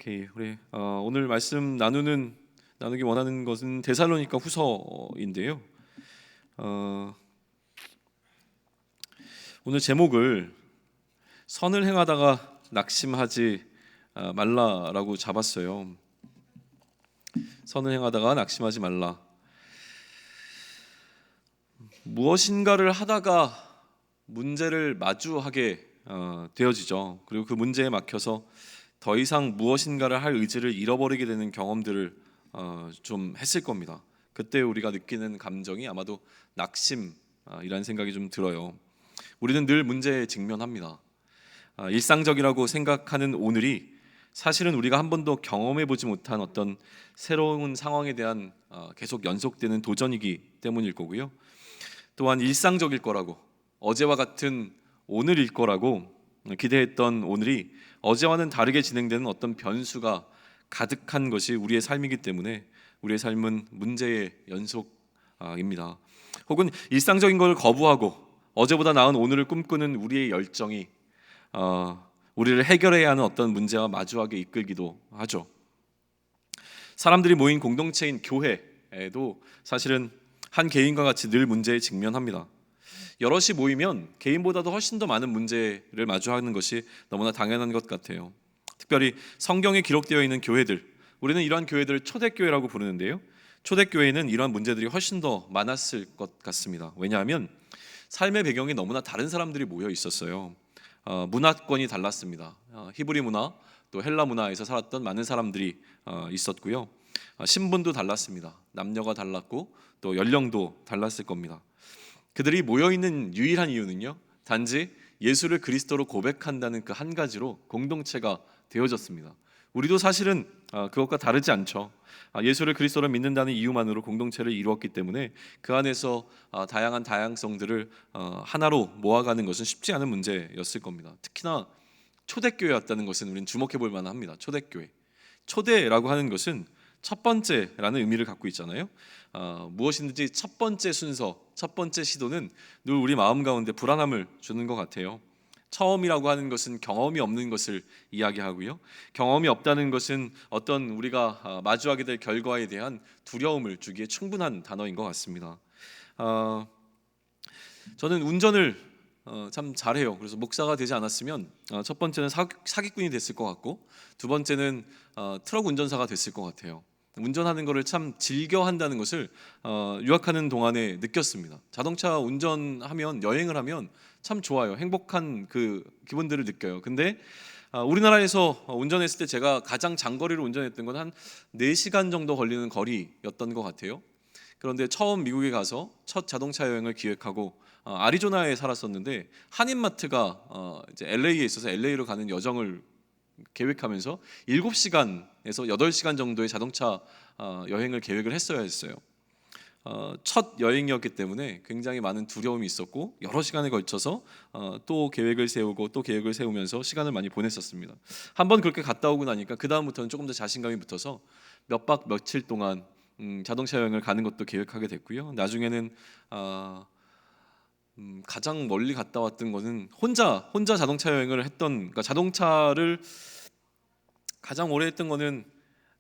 오케이, 우리 오늘 말씀 나누기 원하는 것은 데살로니가 후서인데요. 오늘 제목을 선을 행하다가 낙심하지 말라라고 잡았어요. 선을 행하다가 낙심하지 말라. 무엇인가를 하다가 문제를 마주하게 되어지죠. 그리고 그 문제에 막혀서 더 이상 무엇인가를 할 의지를 잃어버리게 되는 경험들을 좀 했을 겁니다. 그때 우리가 느끼는 감정이 아마도 낙심이라는 생각이 좀 들어요. 우리는 늘 문제에 직면합니다. 일상적이라고 생각하는 오늘이 사실은 우리가 한 번도 경험해 보지 못한 어떤 새로운 상황에 대한 계속 연속되는 도전이기 때문일 거고요. 또한 일상적일 거라고, 어제와 같은 오늘일 거라고 기대했던 오늘이 어제와는 다르게 진행되는 어떤 변수가 가득한 것이 우리의 삶이기 때문에 우리의 삶은 문제의 연속입니다. 혹은 일상적인 걸 거부하고 어제보다 나은 오늘을 꿈꾸는 우리의 열정이 우리를 해결해야 하는 어떤 문제와 마주하게 이끌기도 하죠. 사람들이 모인 공동체인 교회에도 사실은 한 개인과 같이 늘 문제에 직면합니다. 여럿이 모이면 개인보다도 훨씬 더 많은 문제를 마주하는 것이 너무나 당연한 것 같아요. 특별히 성경에 기록되어 있는 교회들, 우리는 이러한 교회들을 초대교회라고 부르는데요. 초대교회는 이러한 문제들이 훨씬 더 많았을 것 같습니다. 왜냐하면 삶의 배경이 너무나 다른 사람들이 모여 있었어요. 문화권이 달랐습니다. 히브리 문화, 또 헬라 문화에서 살았던 많은 사람들이 있었고요. 신분도 달랐습니다. 남녀가 달랐고 또 연령도 달랐을 겁니다. 그들이 모여있는 유일한 이유는요, 단지 예수를 그리스도로 고백한다는 그 한 가지로 공동체가 되어졌습니다. 우리도 사실은 그것과 다르지 않죠. 예수를 그리스도로 믿는다는 이유만으로 공동체를 이루었기 때문에 그 안에서 다양한 다양성들을 하나로 모아가는 것은 쉽지 않은 문제였을 겁니다. 특히나 초대교회였다는 것은 우리는 주목해 볼 만합니다. 초대교회, 초대라고 하는 것은 첫 번째라는 의미를 갖고 있잖아요. 무엇이든지 첫 번째 순서, 첫 번째 시도는 늘 우리 마음 가운데 불안함을 주는 것 같아요. 처음이라고 하는 것은 경험이 없는 것을 이야기하고요. 경험이 없다는 것은 어떤 우리가 마주하게 될 결과에 대한 두려움을 주기에 충분한 단어인 것 같습니다. 저는 운전을 참 잘해요. 그래서 목사가 되지 않았으면 첫 번째는 사기꾼이 됐을 것 같고, 두 번째는 트럭 운전사가 됐을 것 같아요. 운전하는 것을 참 즐겨 한다는 것을 유학하는 동안에 느꼈습니다. 자동차 운전하면, 여행을 하면 참 좋아요. 행복한 그 기분들을 느껴요. 근데 우리나라에서 운전했을 때 제가 가장 장거리를 운전했던 건 한 4시간 정도 걸리는 거리였던 것 같아요. 그런데 처음 미국에 가서 첫 자동차 여행을 기획하고 아리조나에 살았었는데, 한인마트가 이제 LA에 있어서 LA로 가는 여정을 계획하면서 7시간에서 8시간 정도의 자동차 여행을 계획을 했어야 했어요. 첫 여행이었기 때문에 굉장히 많은 두려움이 있었고, 여러 시간에 걸쳐서 또 계획을 세우고 또 계획을 세우면서 시간을 많이 보냈었습니다. 한번 그렇게 갔다 오고 나니까 그 다음부터는 조금 더 자신감이 붙어서 몇 박 며칠 동안 자동차 여행을 가는 것도 계획하게 됐고요. 나중에는 가장 멀리 갔다 왔던 것은 혼자 자동차 여행을 했던, 그러니까 자동차를 가장 오래 했던 거는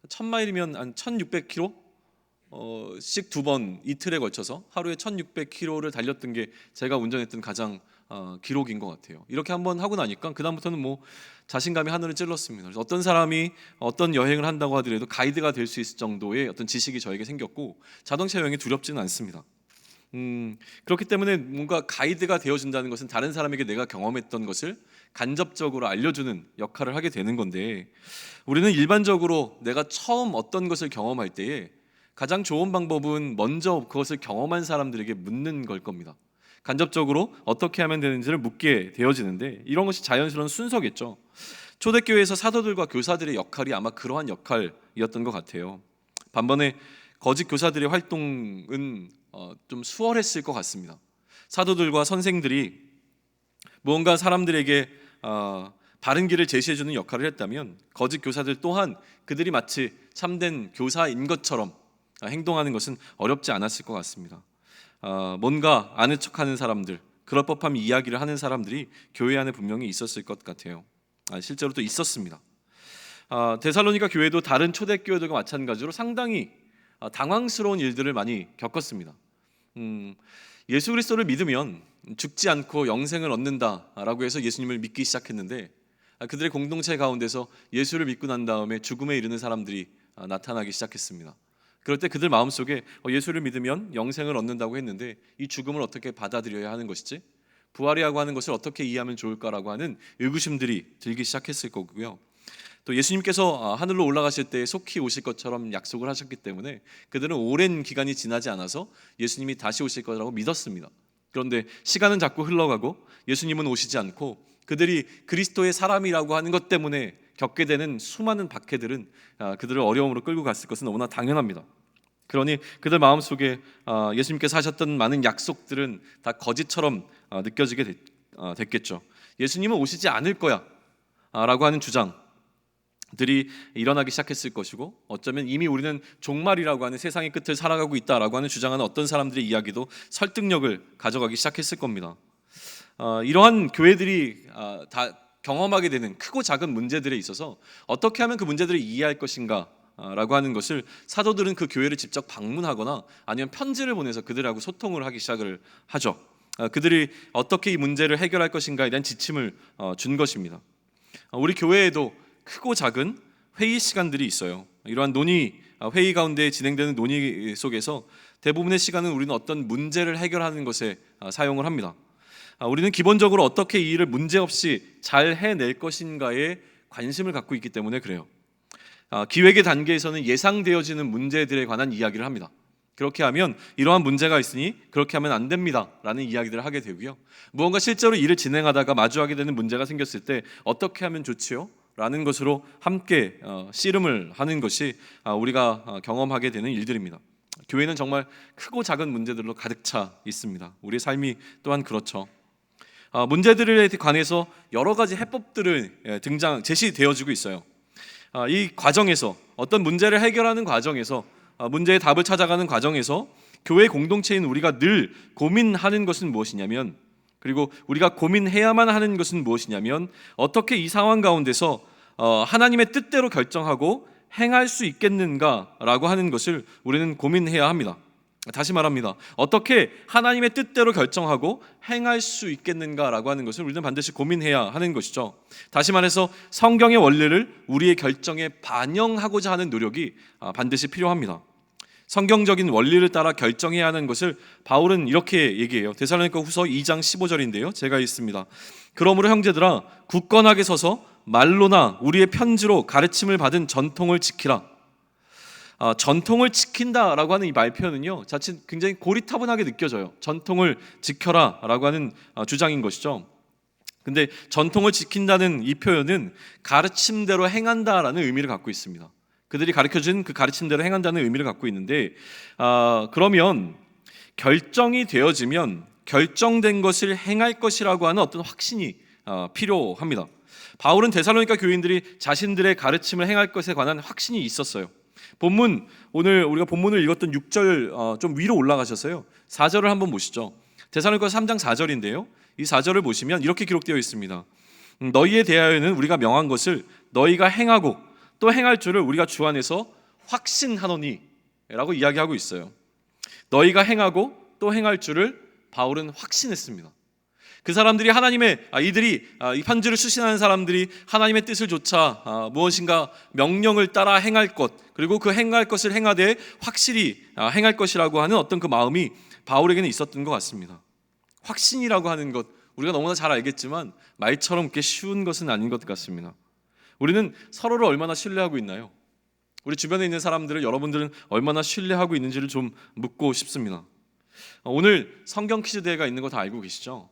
1000마일이면 한 1600km 씩 2번 이틀에 걸쳐서 하루에 1600km를 달렸던 게 제가 운전했던 가장 기록인 것 같아요. 이렇게 한번 하고 나니까 그 다음부터는 뭐 자신감이 하늘을 찔렀습니다. 그래서 어떤 사람이 어떤 여행을 한다고 하더라도 가이드가 될 수 있을 정도의 어떤 지식이 저에게 생겼고, 자동차 여행이 두렵지는 않습니다. 그렇기 때문에 뭔가 가이드가 되어준다는 것은 다른 사람에게 내가 경험했던 것을 간접적으로 알려주는 역할을 하게 되는 건데, 우리는 일반적으로 내가 처음 어떤 것을 경험할 때에 가장 좋은 방법은 먼저 그것을 경험한 사람들에게 묻는 걸 겁니다. 간접적으로 어떻게 하면 되는지를 묻게 되어지는데, 이런 것이 자연스러운 순서겠죠. 초대교회에서 사도들과 교사들의 역할이 아마 그러한 역할이었던 것 같아요. 반면에 거짓 교사들의 활동은 좀 수월했을 것 같습니다. 사도들과 선생들이 무언가 사람들에게 바른 길을 제시해주는 역할을 했다면, 거짓 교사들 또한 그들이 마치 참된 교사인 것처럼 행동하는 것은 어렵지 않았을 것 같습니다. 뭔가 아는 척하는 사람들, 그럴 법한 이야기를 하는 사람들이 교회 안에 분명히 있었을 것 같아요. 실제로 또 있었습니다. 데살로니가 교회도 다른 초대교회들과 마찬가지로 상당히 당황스러운 일들을 많이 겪었습니다. 예수 그리스도를 믿으면 죽지 않고 영생을 얻는다라고 해서 예수님을 믿기 시작했는데, 그들의 공동체 가운데서 예수를 믿고 난 다음에 죽음에 이르는 사람들이 나타나기 시작했습니다. 그럴 때 그들 마음속에 예수를 믿으면 영생을 얻는다고 했는데 이 죽음을 어떻게 받아들여야 하는 것이지? 부활이라고 하는 것을 어떻게 이해하면 좋을까라고 하는 의구심들이 들기 시작했을 거고요. 또 예수님께서 하늘로 올라가실 때 속히 오실 것처럼 약속을 하셨기 때문에 그들은 오랜 기간이 지나지 않아서 예수님이 다시 오실 거라고 믿었습니다. 그런데 시간은 자꾸 흘러가고 예수님은 오시지 않고 그들이 그리스도의 사람이라고 하는 것 때문에 겪게 되는 수많은 박해들은 그들을 어려움으로 끌고 갔을 것은 너무나 당연합니다. 그러니 그들 마음속에 예수님께서 하셨던 많은 약속들은 다 거짓처럼 느껴지게 됐겠죠. 예수님은 오시지 않을 거야 라고 하는 주장들이 일어나기 시작했을 것이고, 어쩌면 이미 우리는 종말이라고 하는 세상의 끝을 살아가고 있다라고 하는 주장하는 어떤 사람들의 이야기도 설득력을 가져가기 시작했을 겁니다. 이러한 교회들이 다 경험하게 되는 크고 작은 문제들에 있어서 어떻게 하면 그 문제들을 이해할 것인가 라고 하는 것을 사도들은 그 교회를 직접 방문하거나 아니면 편지를 보내서 그들하고 소통을 하기 시작을 하죠. 그들이 어떻게 이 문제를 해결할 것인가에 대한 지침을 준 것입니다. 우리 교회에도 크고 작은 회의 시간들이 있어요. 이러한 회의 가운데 진행되는 논의 속에서 대부분의 시간은 우리는 어떤 문제를 해결하는 것에 사용을 합니다. 우리는 기본적으로 어떻게 이 일을 문제없이 잘 해낼 것인가에 관심을 갖고 있기 때문에 그래요. 기획의 단계에서는 예상되어지는 문제들에 관한 이야기를 합니다. 그렇게 하면 이러한 문제가 있으니 그렇게 하면 안 됩니다 라는 이야기들을 하게 되고요. 무언가 실제로 일을 진행하다가 마주하게 되는 문제가 생겼을 때 어떻게 하면 좋지요? 라는 것으로 함께 씨름을 하는 것이 우리가 경험하게 되는 일들입니다. 교회는 정말 크고 작은 문제들로 가득 차 있습니다. 우리의 삶이 또한 그렇죠. 문제들에 관해서 여러 가지 해법들을 제시되어지고 있어요. 이 과정에서 어떤 문제를 해결하는 과정에서 문제의 답을 찾아가는 과정에서 교회 공동체인 우리가 늘 고민하는 것은 무엇이냐면, 그리고 우리가 고민해야만 하는 것은 무엇이냐면 어떻게 이 상황 가운데서 하나님의 뜻대로 결정하고 행할 수 있겠는가라고 하는 것을 우리는 고민해야 합니다. 다시 말합니다. 어떻게 하나님의 뜻대로 결정하고 행할 수 있겠는가라고 하는 것을 우리는 반드시 고민해야 하는 것이죠. 다시 말해서 성경의 원리를 우리의 결정에 반영하고자 하는 노력이 반드시 필요합니다. 성경적인 원리를 따라 결정해야 하는 것을 바울은 이렇게 얘기해요. 데살로니가 후서 2장 15절인데요. 제가 읽습니다. 그러므로 형제들아, 굳건하게 서서 말로나 우리의 편지로 가르침을 받은 전통을 지키라. 전통을 지킨다라고 하는 이 말표현은요, 자칫 굉장히 고리타분하게 느껴져요. 전통을 지켜라 라고 하는 주장인 것이죠. 근데 전통을 지킨다는 이 표현은 가르침대로 행한다라는 의미를 갖고 있습니다. 그들이 가르쳐준 그 가르침대로 행한다는 의미를 갖고 있는데, 그러면 결정이 되어지면 결정된 것을 행할 것이라고 하는 어떤 확신이 필요합니다. 바울은 데살로니가 교인들이 자신들의 가르침을 행할 것에 관한 확신이 있었어요. 오늘 우리가 본문을 읽었던 6절 좀 위로 올라가셔서요, 4절을 한번 보시죠. 데살로니가 3장 4절인데요, 이 4절을 보시면 이렇게 기록되어 있습니다. 너희에 대하여는 우리가 명한 것을 너희가 행하고 또 행할 줄을 우리가 주 안에서 확신하노니 라고 이야기하고 있어요. 너희가 행하고 또 행할 줄을 바울은 확신했습니다. 그 사람들이 이들이 이 편지를 수신하는 사람들이 하나님의 뜻을 조차 무엇인가 명령을 따라 행할 것, 그리고 그 행할 것을 행하되 확실히 행할 것이라고 하는 어떤 그 마음이 바울에게는 있었던 것 같습니다. 확신이라고 하는 것, 우리가 너무나 잘 알겠지만 말처럼 그렇게 쉬운 것은 아닌 것 같습니다. 우리는 서로를 얼마나 신뢰하고 있나요? 우리 주변에 있는 사람들을 여러분들은 얼마나 신뢰하고 있는지를 좀 묻고 싶습니다. 오늘 성경 퀴즈 대회가 있는 거 다 알고 계시죠?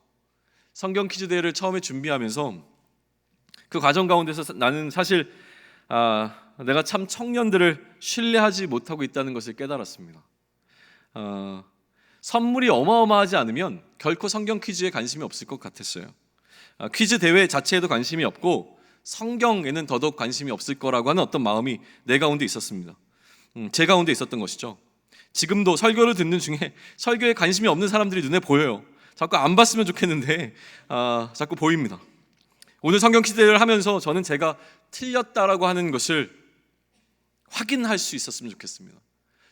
성경 퀴즈 대회를 처음에 준비하면서 그 과정 가운데서 나는 사실 내가 참 청년들을 신뢰하지 못하고 있다는 것을 깨달았습니다. 선물이 어마어마하지 않으면 결코 성경 퀴즈에 관심이 없을 것 같았어요. 퀴즈 대회 자체에도 관심이 없고 성경에는 더더욱 관심이 없을 거라고 하는 어떤 마음이 내 가운데 있었습니다. 제 가운데 있었던 것이죠. 지금도 설교를 듣는 중에 설교에 관심이 없는 사람들이 눈에 보여요. 자꾸 안 봤으면 좋겠는데 자꾸 보입니다. 오늘 성경 퀴즈를 하면서 저는 제가 틀렸다라고 하는 것을 확인할 수 있었으면 좋겠습니다.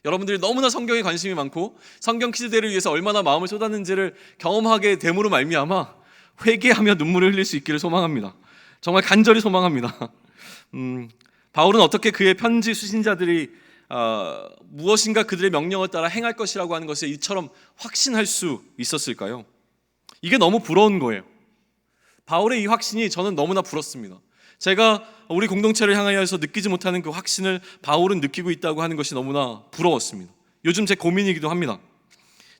여러분들이 너무나 성경에 관심이 많고 성경 퀴즈대를 위해서 얼마나 마음을 쏟았는지를 경험하게 됨으로 말미암아 회개하며 눈물을 흘릴 수 있기를 소망합니다. 정말 간절히 소망합니다. 바울은 어떻게 그의 편지 수신자들이 무엇인가 그들의 명령을 따라 행할 것이라고 하는 것을 이처럼 확신할 수 있었을까요? 이게 너무 부러운 거예요. 바울의 이 확신이 저는 너무나 부럽습니다. 제가 우리 공동체를 향하여서 느끼지 못하는 그 확신을 바울은 느끼고 있다고 하는 것이 너무나 부러웠습니다. 요즘 제 고민이기도 합니다.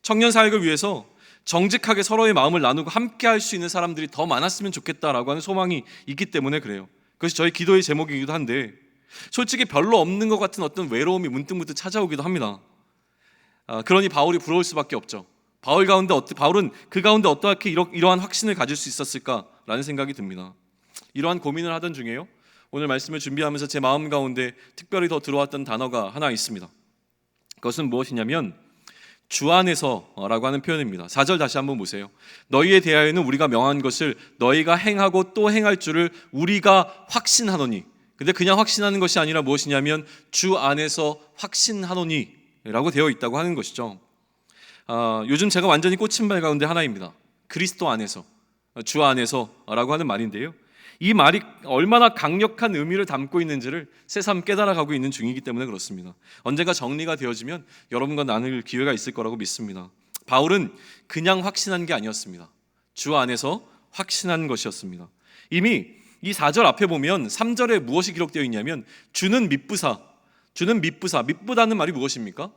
청년 사역을 위해서 정직하게 서로의 마음을 나누고 함께 할 수 있는 사람들이 더 많았으면 좋겠다라고 하는 소망이 있기 때문에 그래요. 그것이 저희 기도의 제목이기도 한데 솔직히 별로 없는 것 같은 어떤 외로움이 문득문득 찾아오기도 합니다. 그러니 바울이 부러울 수밖에 없죠. 바울은 그 가운데 어떻게 이러한 확신을 가질 수 있었을까라는 생각이 듭니다. 이러한 고민을 하던 중에요, 오늘 말씀을 준비하면서 제 마음 가운데 특별히 더 들어왔던 단어가 하나 있습니다. 그것은 무엇이냐면 주 안에서라고 하는 표현입니다. 4절 다시 한번 보세요. 너희에 대하여는 우리가 명한 것을 너희가 행하고 또 행할 줄을 우리가 확신하노니. 근데 그냥 확신하는 것이 아니라 무엇이냐면 주 안에서 확신하노니 라고 되어 있다고 하는 것이죠. 요즘 제가 완전히 꽂힌 말 가운데 하나입니다. 그리스도 안에서, 주 안에서 라고 하는 말인데요, 이 말이 얼마나 강력한 의미를 담고 있는지를 새삼 깨달아가고 있는 중이기 때문에 그렇습니다. 언젠가 정리가 되어지면 여러분과 나눌 기회가 있을 거라고 믿습니다. 바울은 그냥 확신한 게 아니었습니다. 주 안에서 확신한 것이었습니다. 이미 이 4절 앞에 보면 3절에 무엇이 기록되어 있냐면 주는 믿부사, 믿부다는 말이 무엇입니까?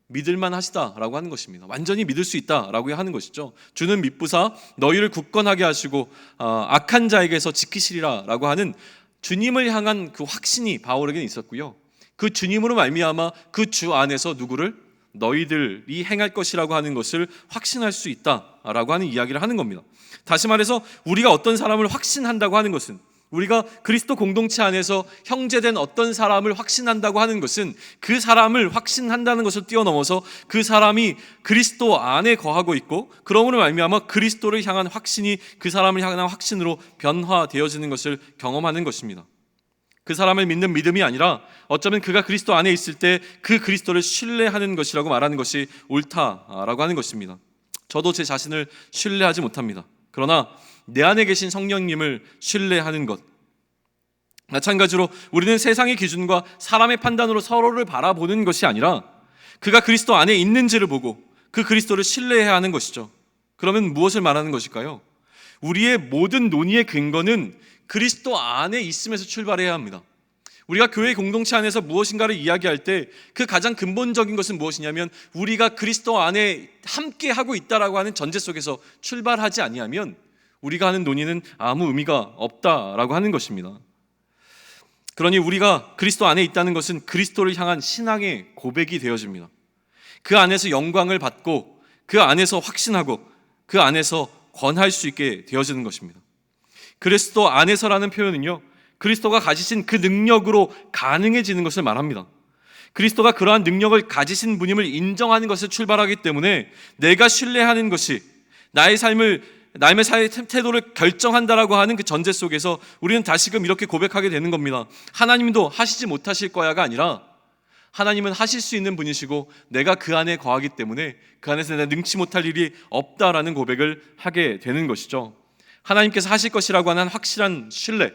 믿을만 하시다라고 하는 것입니다. 완전히 믿을 수 있다라고 하는 것이죠. 주는 믿부사 너희를 굳건하게 하시고 악한 자에게서 지키시리라라고 하는 주님을 향한 그 확신이 바울에게는 있었고요. 그 주님으로 말미암아 그 주 안에서 누구를? 너희들이 행할 것이라고 하는 것을 확신할 수 있다라고 하는 이야기를 하는 겁니다. 다시 말해서 우리가 어떤 사람을 확신한다고 하는 것은, 우리가 그리스도 공동체 안에서 형제된 어떤 사람을 확신한다고 하는 것은 그 사람을 확신한다는 것을 뛰어넘어서 그 사람이 그리스도 안에 거하고 있고 그러므로 말미암아 그리스도를 향한 확신이 그 사람을 향한 확신으로 변화되어지는 것을 경험하는 것입니다. 그 사람을 믿는 믿음이 아니라 어쩌면 그가 그리스도 안에 있을 때 그 그리스도를 신뢰하는 것이라고 말하는 것이 옳다라고 하는 것입니다. 저도 제 자신을 신뢰하지 못합니다. 그러나 내 안에 계신 성령님을 신뢰하는 것, 마찬가지로 우리는 세상의 기준과 사람의 판단으로 서로를 바라보는 것이 아니라 그가 그리스도 안에 있는지를 보고 그 그리스도를 신뢰해야 하는 것이죠. 그러면 무엇을 말하는 것일까요? 우리의 모든 논의의 근거는 그리스도 안에 있음에서 출발해야 합니다. 우리가 교회 공동체 안에서 무엇인가를 이야기할 때 그 가장 근본적인 것은 무엇이냐면 우리가 그리스도 안에 함께 하고 있다라고 하는 전제 속에서 출발하지 아니하면 우리가 하는 논의는 아무 의미가 없다라고 하는 것입니다. 그러니 우리가 그리스도 안에 있다는 것은 그리스도를 향한 신앙의 고백이 되어집니다. 그 안에서 영광을 받고 그 안에서 확신하고 그 안에서 권할 수 있게 되어지는 것입니다. 그리스도 안에서라는 표현은요, 그리스도가 가지신 그 능력으로 가능해지는 것을 말합니다. 그리스도가 그러한 능력을 가지신 분임을 인정하는 것을 출발하기 때문에 내가 신뢰하는 것이 남의 사회 태도를 결정한다라고 하는 그 전제 속에서 우리는 다시금 이렇게 고백하게 되는 겁니다. 하나님도 하시지 못하실 거야가 아니라 하나님은 하실 수 있는 분이시고 내가 그 안에 거하기 때문에 그 안에서 내가 능치 못할 일이 없다라는 고백을 하게 되는 것이죠. 하나님께서 하실 것이라고 하는 확실한 신뢰,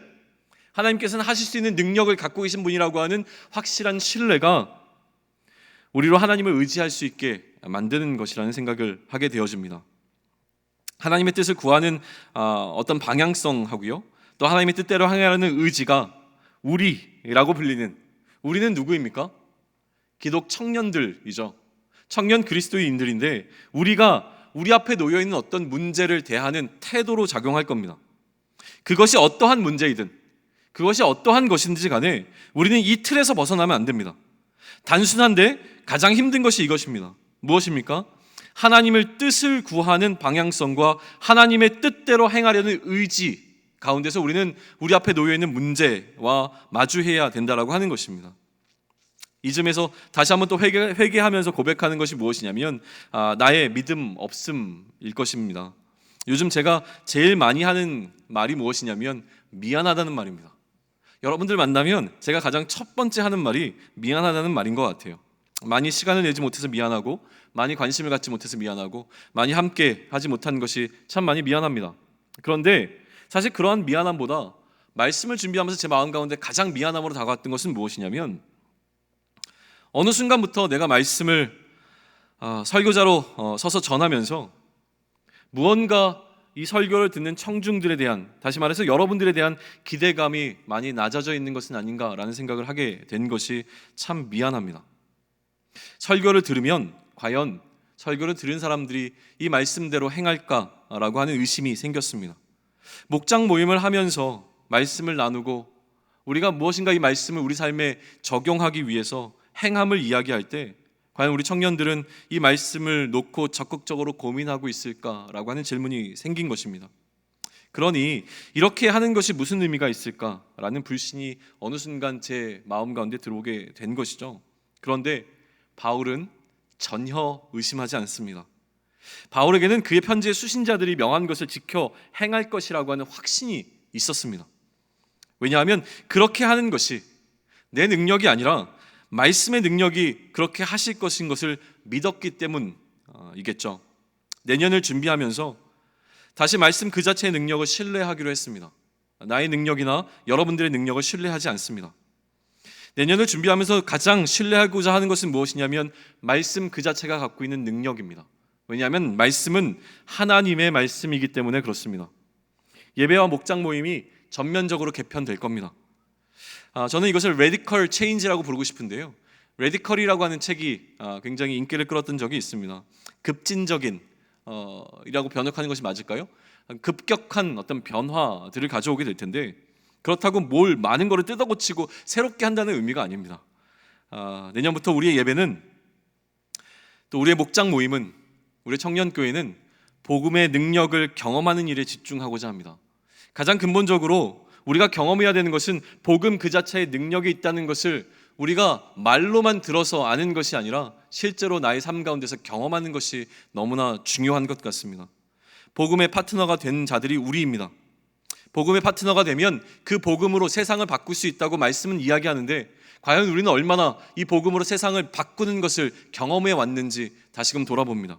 하나님께서는 하실 수 있는 능력을 갖고 계신 분이라고 하는 확실한 신뢰가 우리로 하나님을 의지할 수 있게 만드는 것이라는 생각을 하게 되어집니다. 하나님의 뜻을 구하는 어떤 방향성하고요, 또 하나님의 뜻대로 행하려는 의지가 우리라고 불리는, 우리는 누구입니까? 기독 청년들이죠. 청년 그리스도인들인데 우리가 우리 앞에 놓여있는 어떤 문제를 대하는 태도로 작용할 겁니다. 그것이 어떠한 문제이든 그것이 어떠한 것인지 간에 우리는 이 틀에서 벗어나면 안 됩니다. 단순한데 가장 힘든 것이 이것입니다. 무엇입니까? 하나님의 뜻을 구하는 방향성과 하나님의 뜻대로 행하려는 의지 가운데서 우리는 우리 앞에 놓여있는 문제와 마주해야 된다라고 하는 것입니다. 이쯤에서 다시 한번 또 회개하면서 고백하는 것이 무엇이냐면 나의 믿음 없음일 것입니다. 요즘 제가 제일 많이 하는 말이 무엇이냐면 미안하다는 말입니다. 여러분들 만나면 제가 가장 첫 번째 하는 말이 미안하다는 말인 것 같아요. 많이 시간을 내지 못해서 미안하고, 많이 관심을 갖지 못해서 미안하고, 많이 함께 하지 못한 것이 참 많이 미안합니다. 그런데 사실 그러한 미안함보다 말씀을 준비하면서 제 마음 가운데 가장 미안함으로 다가왔던 것은 무엇이냐면, 어느 순간부터 내가 말씀을 설교자로 서서 전하면서 무언가 이 설교를 듣는 청중들에 대한, 다시 말해서 여러분들에 대한 기대감이 많이 낮아져 있는 것은 아닌가라는 생각을 하게 된 것이 참 미안합니다. 설교를 들으면 과연 설교를 들은 사람들이 이 말씀대로 행할까라고 하는 의심이 생겼습니다. 목장 모임을 하면서 말씀을 나누고 우리가 무엇인가 이 말씀을 우리 삶에 적용하기 위해서 행함을 이야기할 때 과연 우리 청년들은 이 말씀을 놓고 적극적으로 고민하고 있을까라고 하는 질문이 생긴 것입니다. 그러니 이렇게 하는 것이 무슨 의미가 있을까라는 불신이 어느 순간 제 마음 가운데 들어오게 된 것이죠. 그런데 바울은 전혀 의심하지 않습니다. 바울에게는 그의 편지의 수신자들이 명한 것을 지켜 행할 것이라고 하는 확신이 있었습니다. 왜냐하면 그렇게 하는 것이 내 능력이 아니라 말씀의 능력이 그렇게 하실 것인 것을 믿었기 때문이겠죠. 내년을 준비하면서 다시 말씀 그 자체의 능력을 신뢰하기로 했습니다. 나의 능력이나 여러분들의 능력을 신뢰하지 않습니다. 내년을 준비하면서 가장 신뢰하고자 하는 것은 무엇이냐면 말씀 그 자체가 갖고 있는 능력입니다. 왜냐하면 말씀은 하나님의 말씀이기 때문에 그렇습니다. 예배와 목장 모임이 전면적으로 개편될 겁니다. 저는 이것을 레디컬 체인지라고 부르고 싶은데요. 레디컬이라고 하는 책이 굉장히 인기를 끌었던 적이 있습니다. 급진적인 이라고 번역하는 것이 맞을까요? 급격한 어떤 변화들을 가져오게 될 텐데, 그렇다고 뭘 많은 거를 뜯어고치고 새롭게 한다는 의미가 아닙니다. 내년부터 우리의 예배는, 또 우리의 목장 모임은, 우리의 청년교회는 복음의 능력을 경험하는 일에 집중하고자 합니다. 가장 근본적으로 우리가 경험해야 되는 것은 복음 그 자체의 능력이 있다는 것을 우리가 말로만 들어서 아는 것이 아니라 실제로 나의 삶 가운데서 경험하는 것이 너무나 중요한 것 같습니다. 복음의 파트너가 된 자들이 우리입니다. 복음의 파트너가 되면 그 복음으로 세상을 바꿀 수 있다고 말씀은 이야기하는데, 과연 우리는 얼마나 이 복음으로 세상을 바꾸는 것을 경험해 왔는지 다시금 돌아봅니다.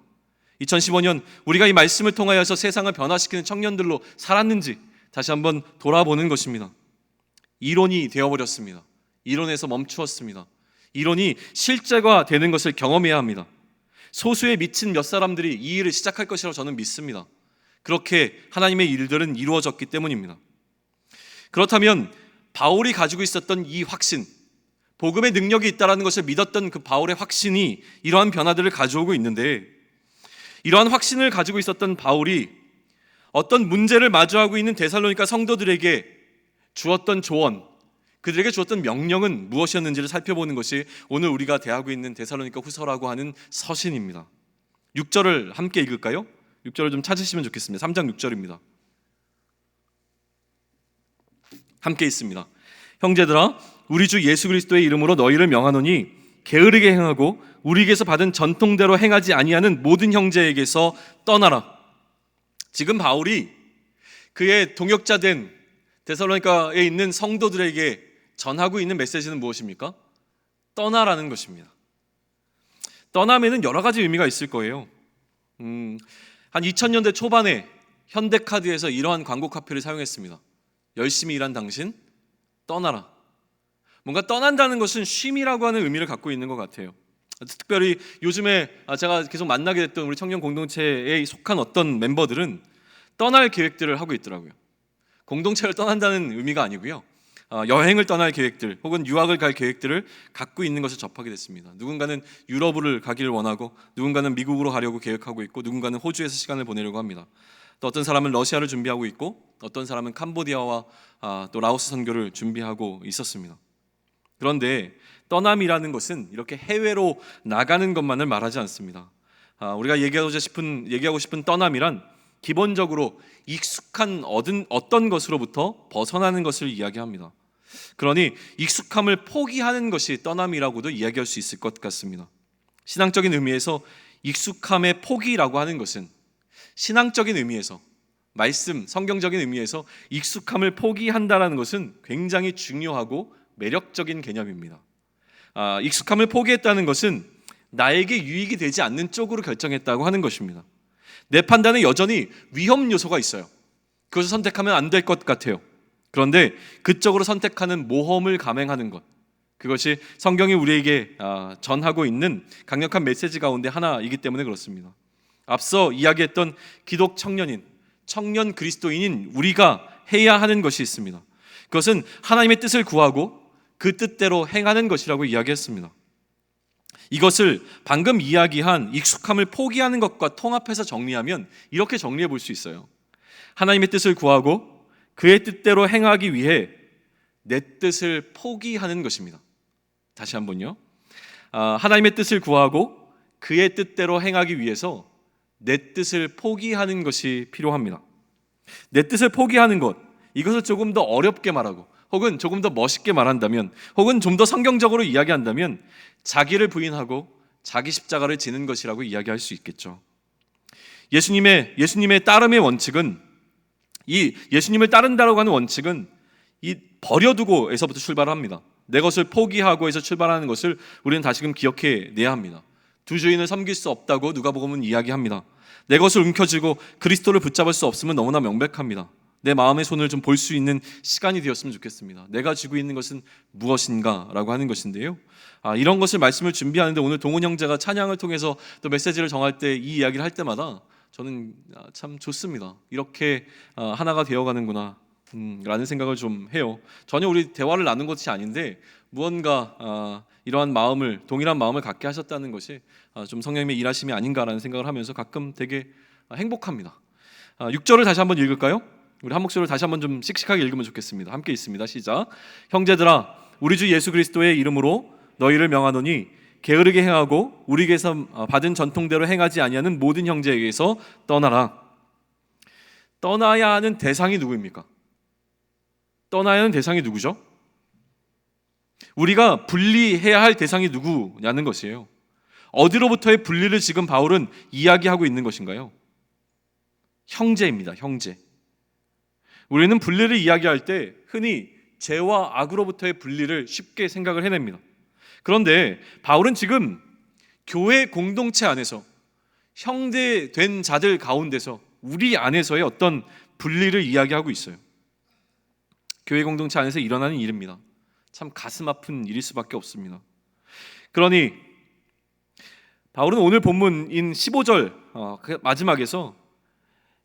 2015년 우리가 이 말씀을 통하여서 세상을 변화시키는 청년들로 살았는지 다시 한번 돌아보는 것입니다. 이론이 되어버렸습니다. 이론에서 멈추었습니다. 이론이 실제가 되는 것을 경험해야 합니다. 소수에 미친 몇 사람들이 이 일을 시작할 것이라고 저는 믿습니다. 그렇게 하나님의 일들은 이루어졌기 때문입니다. 그렇다면 바울이 가지고 있었던 이 확신, 복음의 능력이 있다는 것을 믿었던 그 바울의 확신이 이러한 변화들을 가져오고 있는데, 이러한 확신을 가지고 있었던 바울이 어떤 문제를 마주하고 있는 데살로니가 성도들에게 주었던 조언, 그들에게 주었던 명령은 무엇이었는지를 살펴보는 것이 오늘 우리가 대하고 있는 데살로니가 후서라고 하는 서신입니다. 6절을 함께 읽을까요? 6절을 좀 찾으시면 좋겠습니다. 3장 6절입니다. 함께 있습니다. 형제들아, 우리 주 예수 그리스도의 이름으로 너희를 명하노니 게으르게 행하고 우리에게서 받은 전통대로 행하지 아니하는 모든 형제에게서 떠나라. 지금 바울이 그의 동역자된 데살로니가에 있는 성도들에게 전하고 있는 메시지는 무엇입니까? 떠나라는 것입니다. 떠남에는 여러 가지 의미가 있을 거예요. 한 2000년대 초반에 현대카드에서 이러한 광고 카피를 사용했습니다. 열심히 일한 당신, 떠나라. 뭔가 떠난다는 것은 쉼이라고 하는 의미를 갖고 있는 것 같아요. 특별히 요즘에 제가 계속 만나게 됐던 우리 청년 공동체에 속한 어떤 멤버들은 떠날 계획들을 하고 있더라고요. 공동체를 떠난다는 의미가 아니고요, 여행을 떠날 계획들 혹은 유학을 갈 계획들을 갖고 있는 것을 접하게 됐습니다. 누군가는 유럽을 가기를 원하고, 누군가는 미국으로 가려고 계획하고 있고, 누군가는 호주에서 시간을 보내려고 합니다. 또 어떤 사람은 러시아를 준비하고 있고, 어떤 사람은 캄보디아와 또 라오스 선교를 준비하고 있었습니다. 그런데 떠남이라는 것은 이렇게 해외로 나가는 것만을 말하지 않습니다. 우리가 얘기하고 싶은 떠남이란 기본적으로 익숙한 어떤 것으로부터 벗어나는 것을 이야기합니다. 그러니 익숙함을 포기하는 것이 떠남이라고도 이야기할 수 있을 것 같습니다. 신앙적인 의미에서 익숙함의 포기라고 하는 것은 신앙적인 의미에서 말씀, 성경적인 의미에서 익숙함을 포기한다라는 것은 굉장히 중요하고 매력적인 개념입니다. 익숙함을 포기했다는 것은 나에게 유익이 되지 않는 쪽으로 결정했다고 하는 것입니다. 내 판단에 여전히 위험 요소가 있어요. 그것을 선택하면 안 될 것 같아요. 그런데 그쪽으로 선택하는 모험을 감행하는 것, 그것이 성경이 우리에게 전하고 있는 강력한 메시지 가운데 하나이기 때문에 그렇습니다. 앞서 이야기했던 기독 청년 그리스도인인 우리가 해야 하는 것이 있습니다. 그것은 하나님의 뜻을 구하고 그 뜻대로 행하는 것이라고 이야기했습니다. 이것을 방금 이야기한 익숙함을 포기하는 것과 통합해서 정리하면 이렇게 정리해 볼 수 있어요. 하나님의 뜻을 구하고 그의 뜻대로 행하기 위해 내 뜻을 포기하는 것입니다. 다시 한번요. 하나님의 뜻을 구하고 그의 뜻대로 행하기 위해서 내 뜻을 포기하는 것이 필요합니다. 내 뜻을 포기하는 것, 이것을 조금 더 어렵게 말하고 혹은 조금 더 멋있게 말한다면, 혹은 좀 더 성경적으로 이야기한다면 자기를 부인하고 자기 십자가를 지는 것이라고 이야기할 수 있겠죠. 예수님의 따름의 원칙은, 이 예수님을 따른다라고 하는 원칙은 이 버려두고에서부터 출발합니다. 내 것을 포기하고에서 출발하는 것을 우리는 다시금 기억해내야 합니다. 두 주인을 섬길 수 없다고 누가복음은 이야기합니다. 내 것을 움켜쥐고 그리스도를 붙잡을 수 없음은 너무나 명백합니다. 내 마음의 손을 좀 볼 수 있는 시간이 되었으면 좋겠습니다. 내가 쥐고 있는 것은 무엇인가 라고 하는 것인데요, 이런 것을 말씀을 준비하는데 오늘 동훈 형제가 찬양을 통해서 또 메시지를 정할 때 이 이야기를 할 때마다 저는 참 좋습니다. 이렇게 하나가 되어가는구나 라는 생각을 좀 해요. 전혀 우리 대화를 나눈 것이 아닌데 무언가 이러한 마음을, 동일한 마음을 갖게 하셨다는 것이 좀 성령님의 일하심이 아닌가라는 생각을 하면서 가끔 되게 행복합니다. 6절을 다시 한번 읽을까요? 우리 한 목소리로 다시 한번 좀 씩씩하게 읽으면 좋겠습니다. 함께 있습니다. 시작. 형제들아, 우리 주 예수 그리스도의 이름으로 너희를 명하노니 게으르게 행하고 우리에게서 받은 전통대로 행하지 아니하는 모든 형제에게서 떠나라. 떠나야 하는 대상이 누구입니까? 떠나야 하는 대상이 누구죠? 우리가 분리해야 할 대상이 누구냐는 것이에요. 어디로부터의 분리를 지금 바울은 이야기하고 있는 것인가요? 형제입니다. 형제. 우리는 분리를 이야기할 때 흔히 죄와 악으로부터의 분리를 쉽게 생각을 해냅니다. 그런데 바울은 지금 교회 공동체 안에서 형제된 자들 가운데서 우리 안에서의 어떤 분리를 이야기하고 있어요. 교회 공동체 안에서 일어나는 일입니다. 참 가슴 아픈 일일 수밖에 없습니다. 그러니 바울은 오늘 본문인 15절 마지막에서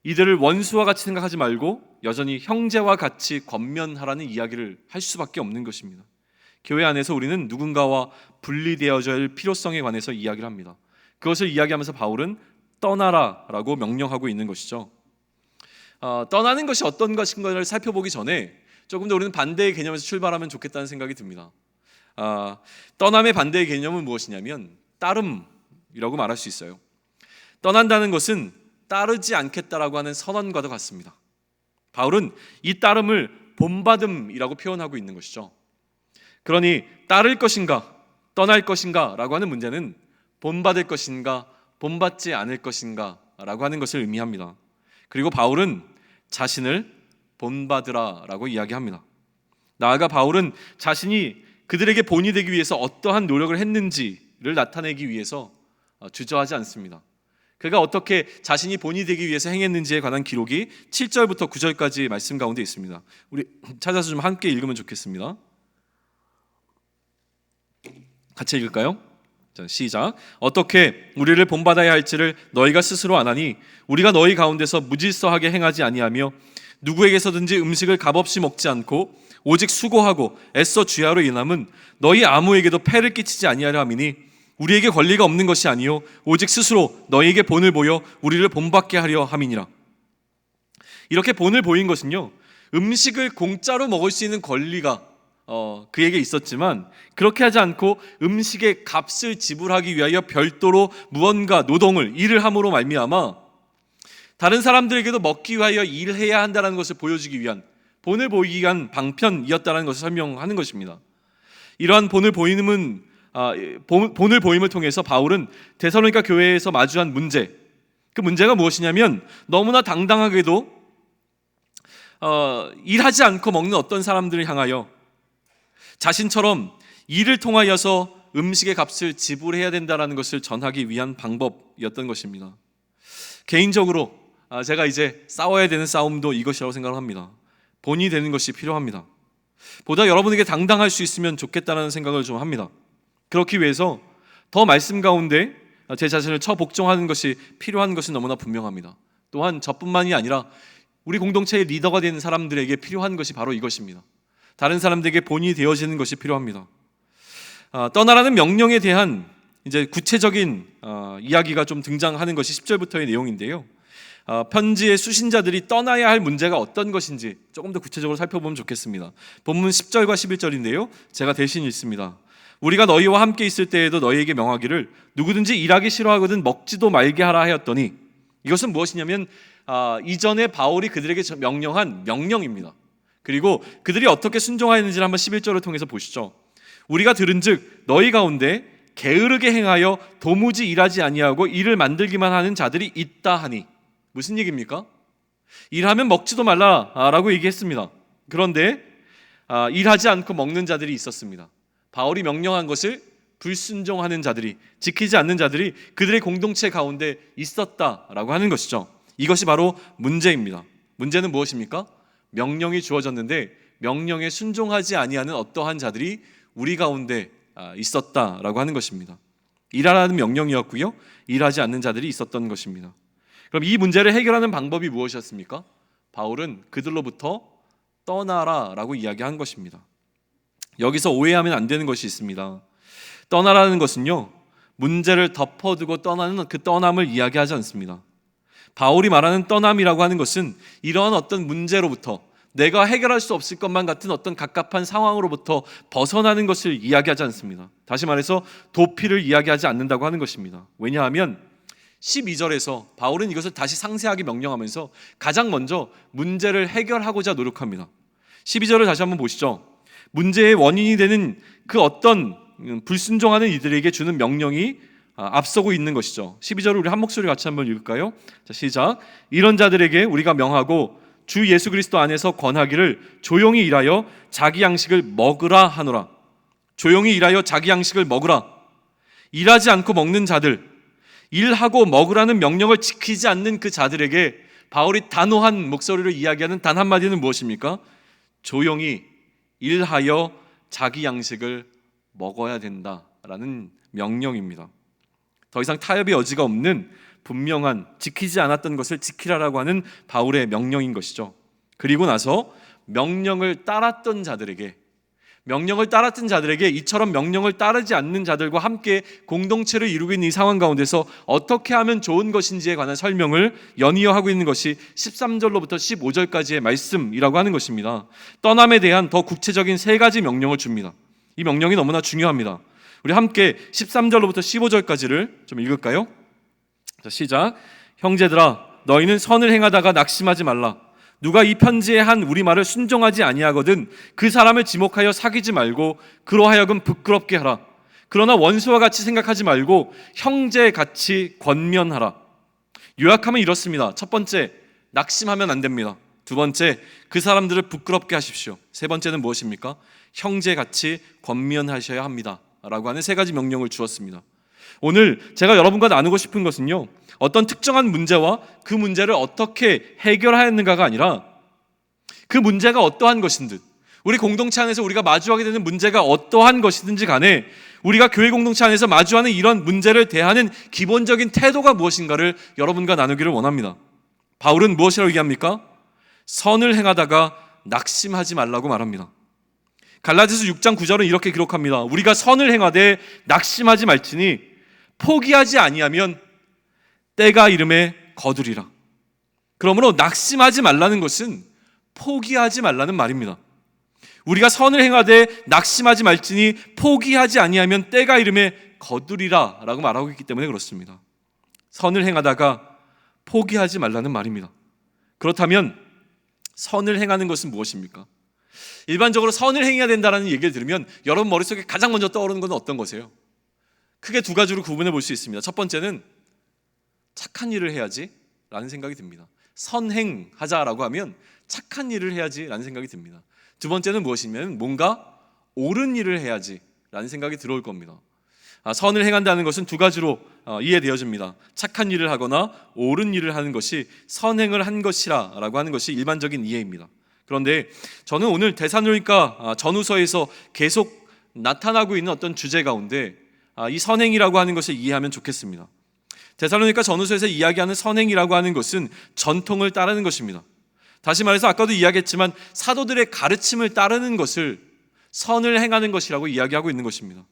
이들을 원수와 같이 생각하지 말고 여전히 형제와 같이 권면하라는 이야기를 할 수밖에 없는 것입니다. 교회 안에서 우리는 누군가와 분리되어져야 할 필요성에 관해서 이야기를 합니다. 그것을 이야기하면서 바울은 떠나라라고 명령하고 있는 것이죠. 떠나는 것이 어떤 것인가를 살펴보기 전에 조금 더 우리는 반대의 개념에서 출발하면 좋겠다는 생각이 듭니다. 떠남의 반대의 개념은 무엇이냐면 따름이라고 말할 수 있어요. 떠난다는 것은 따르지 않겠다라고 하는 선언과도 같습니다. 바울은 이 따름을 본받음이라고 표현하고 있는 것이죠. 그러니 따를 것인가 떠날 것인가 라고 하는 문제는 본받을 것인가 본받지 않을 것인가 라고 하는 것을 의미합니다. 그리고 바울은 자신을 본받으라 라고 이야기합니다. 나아가 바울은 자신이 그들에게 본이 되기 위해서 어떠한 노력을 했는지를 나타내기 위해서 주저하지 않습니다. 그가 어떻게 자신이 본이 되기 위해서 행했는지에 관한 기록이 7절부터 9절까지 말씀 가운데 있습니다. 우리 찾아서 좀 함께 읽으면 좋겠습니다. 같이 읽을까요? 자, 시작. 어떻게 우리를 본받아야 할지를 너희가 스스로 아나니 우리가 너희 가운데서 무질서하게 행하지 아니하며 누구에게서든지 음식을 값없이 먹지 않고 오직 수고하고 애써 주야로 인함은 너희 아무에게도 폐를 끼치지 아니하려 함이니 우리에게 권리가 없는 것이 아니요 오직 스스로 너희에게 본을 보여 우리를 본받게 하려 함이니라. 이렇게 본을 보인 것은요, 음식을 공짜로 먹을 수 있는 권리가 그에게 있었지만 그렇게 하지 않고 음식의 값을 지불하기 위하여 별도로 무언가 노동을 일을 함으로 말미암아 다른 사람들에게도 먹기 위하여 일해야 한다는 것을 보여주기 위한, 본을 보이기 위한 방편이었다는 것을 설명하는 것입니다. 이러한 본을 보임을 통해서 바울은 데살로니가 교회에서 마주한 문제, 그 문제가 무엇이냐면 너무나 당당하게도 일하지 않고 먹는 어떤 사람들을 향하여 자신처럼 일을 통하여서 음식의 값을 지불해야 된다는 것을 전하기 위한 방법이었던 것입니다. 개인적으로 제가 이제 싸워야 되는 싸움도 이것이라고 생각을 합니다. 본이 되는 것이 필요합니다. 보다 여러분에게 당당할 수 있으면 좋겠다는 생각을 좀 합니다. 그렇기 위해서 더 말씀 가운데 제 자신을 처복종하는 것이 필요한 것은 너무나 분명합니다. 또한 저뿐만이 아니라 우리 공동체의 리더가 되는 사람들에게 필요한 것이 바로 이것입니다. 다른 사람들에게 본이 되어지는 것이 필요합니다. 떠나라는 명령에 대한 이제 구체적인 이야기가 좀 등장하는 것이 10절부터의 내용인데요. 편지의 수신자들이 떠나야 할 문제가 어떤 것인지 조금 더 구체적으로 살펴보면 좋겠습니다. 본문 10절과 11절인데요. 제가 대신 읽습니다. 우리가 너희와 함께 있을 때에도 너희에게 명하기를 누구든지 일하기 싫어하거든 먹지도 말게 하라 하였더니, 이것은 무엇이냐면 이전에 바울이 그들에게 명령한 명령입니다. 그리고 그들이 어떻게 순종하였는지를 한번 11절을 통해서 보시죠. 우리가 들은즉 너희 가운데 게으르게 행하여 도무지 일하지 아니하고 일을 만들기만 하는 자들이 있다 하니, 무슨 얘기입니까? 일하면 먹지도 말라라고 얘기했습니다. 그런데 일하지 않고 먹는 자들이 있었습니다. 바울이 명령한 것을 불순종하는 자들이, 지키지 않는 자들이 그들의 공동체 가운데 있었다라고 하는 것이죠. 이것이 바로 문제입니다. 문제는 무엇입니까? 명령이 주어졌는데 명령에 순종하지 아니하는 어떠한 자들이 우리 가운데 있었다라고 하는 것입니다. 일하라는 명령이었고요, 일하지 않는 자들이 있었던 것입니다. 그럼 이 문제를 해결하는 방법이 무엇이었습니까? 바울은 그들로부터 떠나라라고 이야기한 것입니다. 여기서 오해하면 안 되는 것이 있습니다. 떠나라는 것은요, 문제를 덮어두고 떠나는 그 떠남을 이야기하지 않습니다. 바울이 말하는 떠남이라고 하는 것은 이러한 어떤 문제로부터, 내가 해결할 수 없을 것만 같은 어떤 갑갑한 상황으로부터 벗어나는 것을 이야기하지 않습니다. 다시 말해서 도피를 이야기하지 않는다고 하는 것입니다. 왜냐하면 12절에서 바울은 이것을 다시 상세하게 명령하면서 가장 먼저 문제를 해결하고자 노력합니다. 12절을 다시 한번 보시죠. 문제의 원인이 되는 그 어떤 불순종하는 이들에게 주는 명령이 앞서고 있는 것이죠. 12절을 우리 한 목소리 같이 한번 읽을까요? 자, 시작. 이런 자들에게 우리가 명하고 주 예수 그리스도 안에서 권하기를 조용히 일하여 자기 양식을 먹으라 하노라. 조용히 일하여 자기 양식을 먹으라. 일하지 않고 먹는 자들, 일하고 먹으라는 명령을 지키지 않는 그 자들에게 바울이 단호한 목소리로 이야기하는 단 한마디는 무엇입니까? 조용히 일하여 자기 양식을 먹어야 된다라는 명령입니다. 더 이상 타협의 여지가 없는 분명한, 지키지 않았던 것을 지키라라고 하는 바울의 명령인 것이죠. 그리고 나서 명령을 따랐던 자들에게 이처럼 명령을 따르지 않는 자들과 함께 공동체를 이루고 있는 이 상황 가운데서 어떻게 하면 좋은 것인지에 관한 설명을 연이어 하고 있는 것이 13절로부터 15절까지의 말씀이라고 하는 것입니다. 떠남에 대한 더 구체적인 3가지 명령을 줍니다. 이 명령이 너무나 중요합니다. 우리 함께 13절로부터 15절까지를 좀 읽을까요? 자, 시작. 형제들아, 너희는 선을 행하다가 낙심하지 말라. 누가 이 편지에 한 우리 말을 순종하지 아니하거든 그 사람을 지목하여 사귀지 말고 그로 하여금 부끄럽게 하라. 그러나 원수와 같이 생각하지 말고 형제같이 권면하라. 요약하면 이렇습니다. 첫 번째, 낙심하면 안 됩니다. 두 번째, 그 사람들을 부끄럽게 하십시오. 세 번째는 무엇입니까? 형제같이 권면하셔야 합니다 라고 하는 3가지 명령을 주었습니다. 오늘 제가 여러분과 나누고 싶은 것은요, 어떤 특정한 문제와 그 문제를 어떻게 해결하였는가가 아니라 그 문제가 어떠한 것인든, 우리 공동체 안에서 우리가 마주하게 되는 문제가 어떠한 것이든지 간에 우리가 교회 공동체 안에서 마주하는 이런 문제를 대하는 기본적인 태도가 무엇인가를 여러분과 나누기를 원합니다. 바울은 무엇이라고 얘기합니까? 선을 행하다가 낙심하지 말라고 말합니다. 갈라디아서 6장 9절은 이렇게 기록합니다. 우리가 선을 행하되 낙심하지 말지니 포기하지 아니하면 때가 이름에 거두리라. 그러므로 낙심하지 말라는 것은 포기하지 말라는 말입니다. 우리가 선을 행하되 낙심하지 말지니 포기하지 아니하면 때가 이름에 거두리라 라고 말하고 있기 때문에 그렇습니다. 선을 행하다가 포기하지 말라는 말입니다. 그렇다면 선을 행하는 것은 무엇입니까? 일반적으로 선을 행해야 된다는 얘기를 들으면 여러분 머릿속에 가장 먼저 떠오르는 것은 어떤 것이에요? 크게 2가지로 구분해 볼 수 있습니다. 첫 번째는 착한 일을 해야지 라는 생각이 듭니다. 선행하자라고 하면 착한 일을 해야지라는 생각이 듭니다. 두 번째는 무엇이냐면 뭔가 옳은 일을 해야지라는 생각이 들어올 겁니다. 선을 행한다는 것은 두 가지로 이해되어집니다. 착한 일을 하거나 옳은 일을 하는 것이 선행을 한 것이라고 하는 것이 일반적인 이해입니다. 그런데 저는 오늘 데살로니가 전후서에서 계속 나타나고 있는 어떤 주제 가운데 이 선행이라고 하는 것을 이해하면 좋겠습니다. 데살로니가 전후서에서 이야기하는 선행이라고 하는 것은 전통을 따르는 것입니다. 다시 말해서 아까도 이야기했지만 사도들의 가르침을 따르는 것을 선을 행하는 것이라고 이야기하고 있는 것입니다.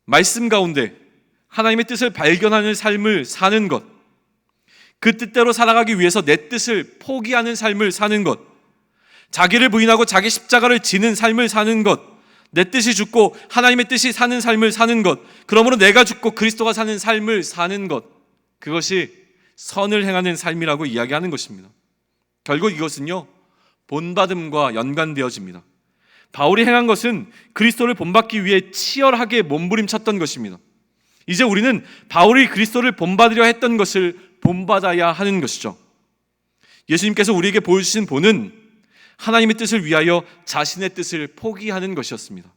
말씀 가운데 하나님의 뜻을 발견하는 삶을 사는 것, 그 뜻대로 살아가기 위해서 내 뜻을 포기하는 삶을 사는 것, 자기를 부인하고 자기 십자가를 지는 삶을 사는 것, 내 뜻이 죽고 하나님의 뜻이 사는 삶을 사는 것, 그러므로 내가 죽고 그리스도가 사는 삶을 사는 것, 그것이 선을 행하는 삶이라고 이야기하는 것입니다. 결국 이것은요, 본받음과 연관되어집니다. 바울이 행한 것은 그리스도를 본받기 위해 치열하게 몸부림쳤던 것입니다. 이제 우리는 바울이 그리스도를 본받으려 했던 것을 본받아야 하는 것이죠. 예수님께서 우리에게 보여주신 본은 하나님의 뜻을 위하여 자신의 뜻을 포기하는 것이었습니다.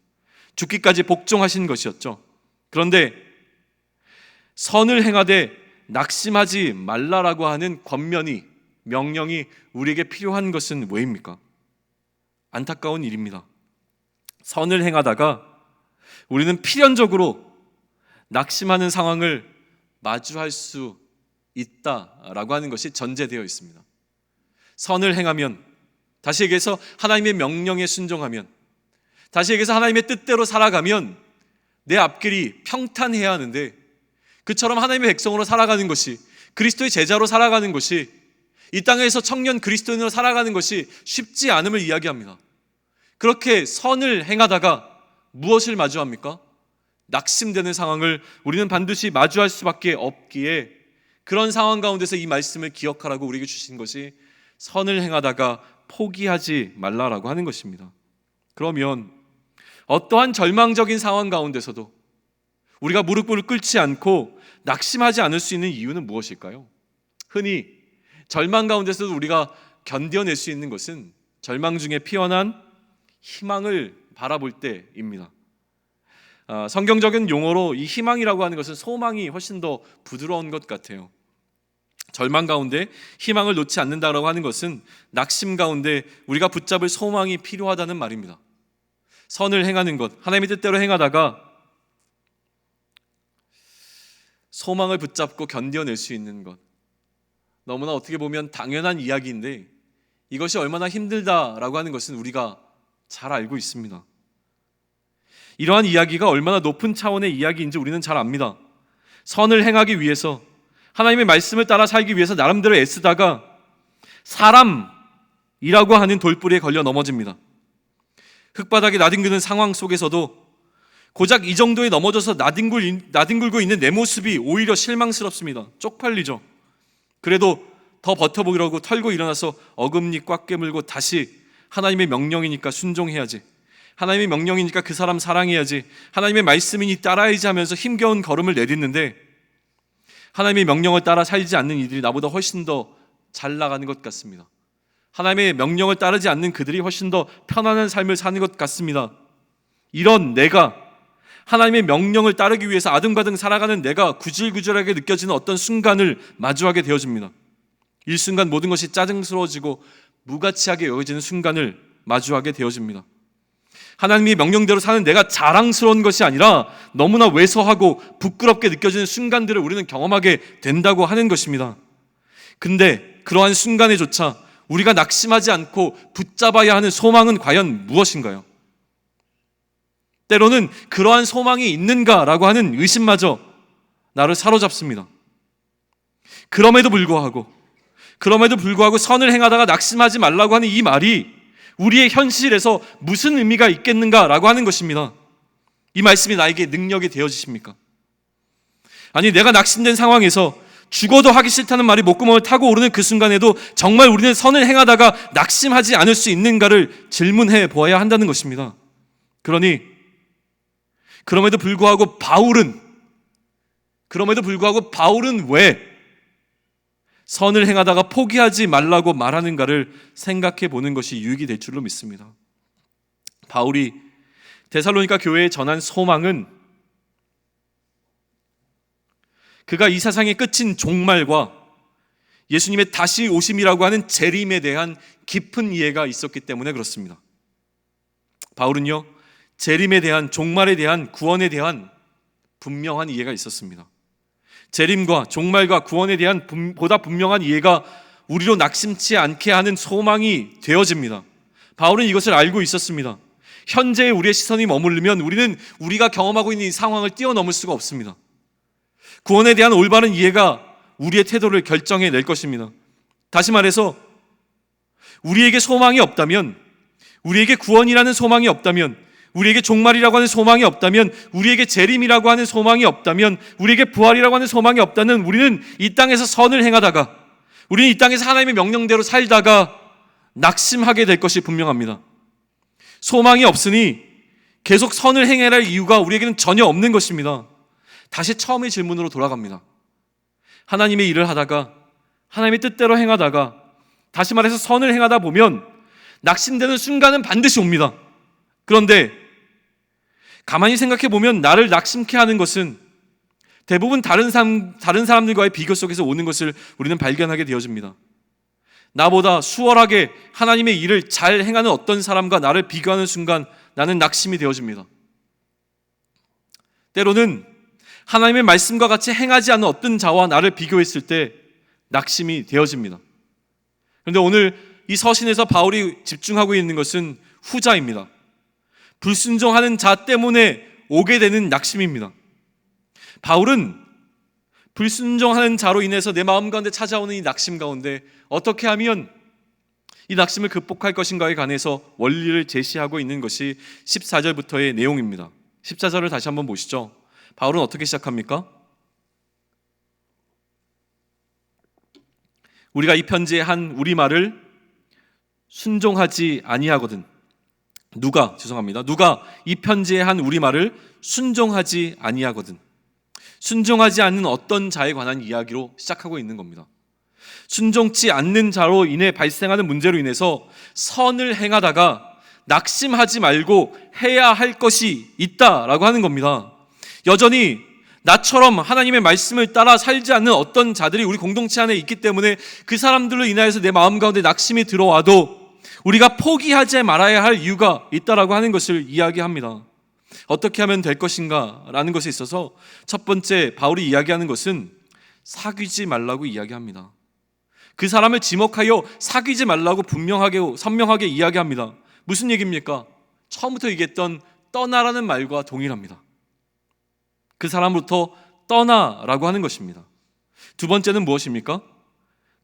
죽기까지 복종하신 것이었죠. 그런데 선을 행하되 낙심하지 말라라고 하는 권면이, 명령이 우리에게 필요한 것은 왜입니까? 안타까운 일입니다. 선을 행하다가 우리는 필연적으로 낙심하는 상황을 마주할 수 있다라고 하는 것이 전제되어 있습니다. 선을 행하면, 다시 얘기해서 하나님의 명령에 순종하면, 다시 얘기해서 하나님의 뜻대로 살아가면 내 앞길이 평탄해야 하는데, 그처럼 하나님의 백성으로 살아가는 것이, 그리스도의 제자로 살아가는 것이, 이 땅에서 청년 그리스도인으로 살아가는 것이 쉽지 않음을 이야기합니다. 그렇게 선을 행하다가 무엇을 마주합니까? 낙심되는 상황을 우리는 반드시 마주할 수밖에 없기에, 그런 상황 가운데서 이 말씀을 기억하라고 우리에게 주신 것이 선을 행하다가 포기하지 말라라고 하는 것입니다. 그러면 어떠한 절망적인 상황 가운데서도 우리가 무릎을 꿇지 않고 낙심하지 않을 수 있는 이유는 무엇일까요? 흔히 절망 가운데서도 우리가 견뎌낼 수 있는 것은 절망 중에 피어난 희망을 바라볼 때입니다. 성경적인 용어로 이 희망이라고 하는 것은 소망이 훨씬 더 부드러운 것 같아요. 절망 가운데 희망을 놓지 않는다라고 하는 것은 낙심 가운데 우리가 붙잡을 소망이 필요하다는 말입니다. 선을 행하는 것, 하나님의 뜻대로 행하다가 소망을 붙잡고 견뎌낼 수 있는 것, 너무나 어떻게 보면 당연한 이야기인데 이것이 얼마나 힘들다라고 하는 것은 우리가 잘 알고 있습니다. 이러한 이야기가 얼마나 높은 차원의 이야기인지 우리는 잘 압니다. 선을 행하기 위해서, 하나님의 말씀을 따라 살기 위해서 나름대로 애쓰다가 사람이라고 하는 돌뿌리에 걸려 넘어집니다. 흙바닥에 나뒹구는 상황 속에서도 고작 이 정도에 넘어져서 나뒹굴고 있는 내 모습이 오히려 실망스럽습니다. 쪽팔리죠. 그래도 더 버텨보려고 털고 일어나서 어금니 꽉 깨물고 다시 하나님의 명령이니까 순종해야지, 하나님의 명령이니까 그 사람 사랑해야지, 하나님의 말씀이니 따라야지 하면서 힘겨운 걸음을 내딛는데, 하나님의 명령을 따라 살지 않는 이들이 나보다 훨씬 더 잘 나가는 것 같습니다. 하나님의 명령을 따르지 않는 그들이 훨씬 더 편안한 삶을 사는 것 같습니다. 이런 내가, 하나님의 명령을 따르기 위해서 아등바등 살아가는 내가 구질구질하게 느껴지는 어떤 순간을 마주하게 되어집니다. 일순간 모든 것이 짜증스러워지고 무가치하게 여겨지는 순간을 마주하게 되어집니다. 하나님의 명령대로 사는 내가 자랑스러운 것이 아니라 너무나 왜소하고 부끄럽게 느껴지는 순간들을 우리는 경험하게 된다고 하는 것입니다. 근데 그러한 순간에조차 우리가 낙심하지 않고 붙잡아야 하는 소망은 과연 무엇인가요? 때로는 그러한 소망이 있는가라고 하는 의심마저 나를 사로잡습니다. 그럼에도 불구하고 선을 행하다가 낙심하지 말라고 하는 이 말이 우리의 현실에서 무슨 의미가 있겠는가라고 하는 것입니다. 이 말씀이 나에게 능력이 되어지십니까? 아니, 내가 낙심된 상황에서 죽어도 하기 싫다는 말이 목구멍을 타고 오르는 그 순간에도 정말 우리는 선을 행하다가 낙심하지 않을 수 있는가를 질문해 보아야 한다는 것입니다. 그러니 그럼에도 불구하고 바울은 왜 선을 행하다가 포기하지 말라고 말하는가를 생각해 보는 것이 유익이 될 줄로 믿습니다. 바울이 데살로니가 교회에 전한 소망은 그가 이 세상의 끝인 종말과 예수님의 다시 오심이라고 하는 재림에 대한 깊은 이해가 있었기 때문에 그렇습니다. 바울은요, 재림에 대한, 종말에 대한, 구원에 대한 분명한 이해가 있었습니다. 재림과 종말과 구원에 대한 보다 분명한 이해가 우리로 낙심치 않게 하는 소망이 되어집니다. 바울은 이것을 알고 있었습니다. 현재의 우리의 시선이 머무르면 우리는 우리가 경험하고 있는 이 상황을 뛰어넘을 수가 없습니다. 구원에 대한 올바른 이해가 우리의 태도를 결정해 낼 것입니다. 다시 말해서 우리에게 소망이 없다면, 우리에게 구원이라는 소망이 없다면, 우리에게 종말이라고 하는 소망이 없다면, 우리에게 재림이라고 하는 소망이 없다면, 우리에게 부활이라고 하는 소망이 없다면 우리는 이 땅에서 선을 행하다가, 우리는 이 땅에서 하나님의 명령대로 살다가 낙심하게 될 것이 분명합니다. 소망이 없으니 계속 선을 행해야 할 이유가 우리에게는 전혀 없는 것입니다. 다시 처음의 질문으로 돌아갑니다. 하나님의 일을 하다가, 하나님의 뜻대로 행하다가, 다시 말해서 선을 행하다 보면 낙심되는 순간은 반드시 옵니다. 그런데 가만히 생각해 보면 나를 낙심케 하는 것은 대부분 다른 사람들과의 비교 속에서 오는 것을 우리는 발견하게 되어집니다. 나보다 수월하게 하나님의 일을 잘 행하는 어떤 사람과 나를 비교하는 순간 나는 낙심이 되어집니다. 때로는 하나님의 말씀과 같이 행하지 않는 어떤 자와 나를 비교했을 때 낙심이 되어집니다. 그런데 오늘 이 서신에서 바울이 집중하고 있는 것은 후자입니다. 불순종하는 자 때문에 오게 되는 낙심입니다. 바울은 불순종하는 자로 인해서 내 마음 가운데 찾아오는 이 낙심 가운데 어떻게 하면 이 낙심을 극복할 것인가에 관해서 원리를 제시하고 있는 것이 14절부터의 내용입니다. 14절을 다시 한번 보시죠. 바울은 어떻게 시작합니까? 우리가 이 편지에 한 우리말을 순종하지 아니하거든. 누가 이 편지에 한 우리말을 순종하지 아니하거든. 순종하지 않는 어떤 자에 관한 이야기로 시작하고 있는 겁니다. 순종치 않는 자로 인해 발생하는 문제로 인해서 선을 행하다가 낙심하지 말고 해야 할 것이 있다라고 하는 겁니다. 여전히 나처럼 하나님의 말씀을 따라 살지 않는 어떤 자들이 우리 공동체 안에 있기 때문에 그 사람들로 인하여서 내 마음 가운데 낙심이 들어와도 우리가 포기하지 말아야 할 이유가 있다라고 하는 것을 이야기합니다. 어떻게 하면 될 것인가 라는 것에 있어서 첫 번째 바울이 이야기하는 것은 사귀지 말라고 이야기합니다. 그 사람을 지목하여 사귀지 말라고 분명하게 선명하게 이야기합니다. 무슨 얘기입니까? 처음부터 얘기했던 떠나라는 말과 동일합니다. 그 사람으로부터 떠나라고 하는 것입니다. 두 번째는 무엇입니까?